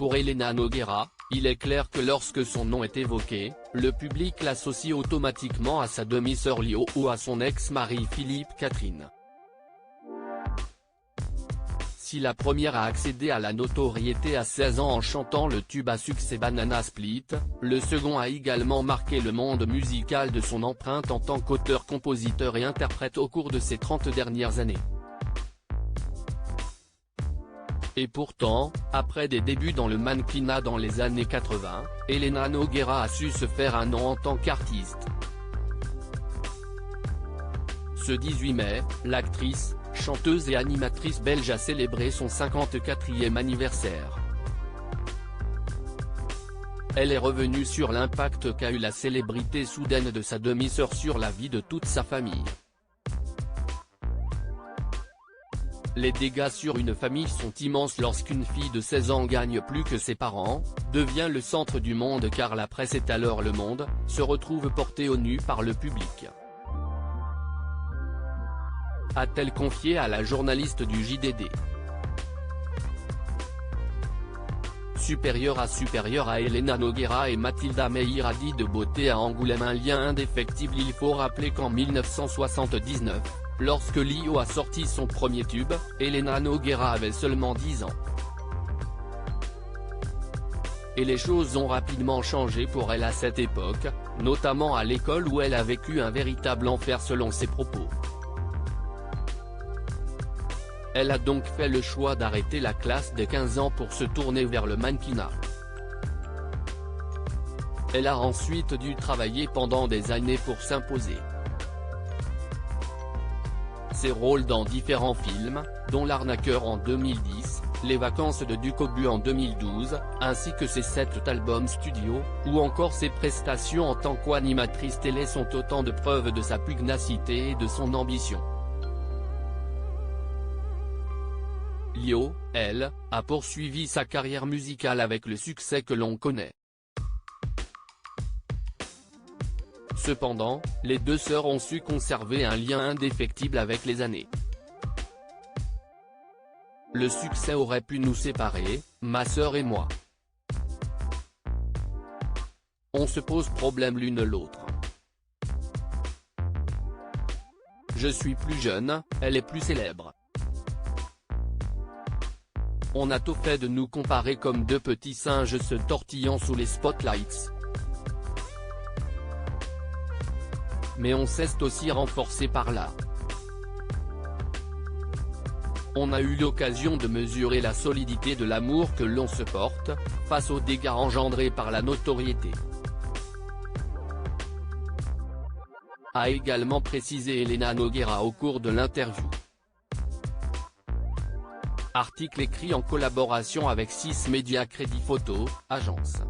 Pour Elena Nogueira, il est clair que lorsque son nom est évoqué, le public l'associe automatiquement à sa demi-sœur Lio ou à son ex-mari Philippe Catherine. Si la première a accédé à la notoriété à 16 ans en chantant le tube à succès Banana Split, le second a également marqué le monde musical de son empreinte en tant qu'auteur, compositeur et interprète au cours de ces 30 dernières années. Et pourtant, après des débuts dans le mannequinat dans les années 80, Elena Nogueira a su se faire un nom en tant qu'artiste. Ce 18 mai, l'actrice, chanteuse et animatrice belge a célébré son 54e anniversaire. Elle est revenue sur l'impact qu'a eu la célébrité soudaine de sa demi-sœur sur la vie de toute sa famille. Les dégâts sur une famille sont immenses lorsqu'une fille de 16 ans gagne plus que ses parents, devient le centre du monde car la presse est alors le monde, se retrouve portée au nu par le public. A-t-elle confié à la journaliste du JDD. Supérieure à Elena Nogueira et Mathilda Meirhadi de beauté à Angoulême, un lien indéfectible. Il faut rappeler qu'en 1979, lorsque Lio a sorti son premier tube, Elena Nogueira avait seulement 10 ans. Et les choses ont rapidement changé pour elle à cette époque, notamment à l'école où elle a vécu un véritable enfer selon ses propos. Elle a donc fait le choix d'arrêter la classe dès 15 ans pour se tourner vers le mannequinat. Elle a ensuite dû travailler pendant des années pour s'imposer. Ses rôles dans différents films, dont L'Arnaqueur en 2010, Les Vacances de Ducobu en 2012, ainsi que ses 7 albums studio, ou encore ses prestations en tant qu'animatrice télé sont autant de preuves de sa pugnacité et de son ambition. Lio, elle, a poursuivi sa carrière musicale avec le succès que l'on connaît. Cependant, les deux sœurs ont su conserver un lien indéfectible avec les années. Le succès aurait pu nous séparer, ma sœur et moi. On se pose problème l'une l'autre. Je suis plus jeune, elle est plus célèbre. On a tout fait de nous comparer comme deux petits singes se tortillant sous les spotlights. Mais on s'est aussi renforcé par là. On a eu l'occasion de mesurer la solidité de l'amour que l'on se porte, face aux dégâts engendrés par la notoriété. A également précisé Elena Nogueira au cours de l'interview. Article écrit en collaboration avec 6 Médias Crédit Photo, agence.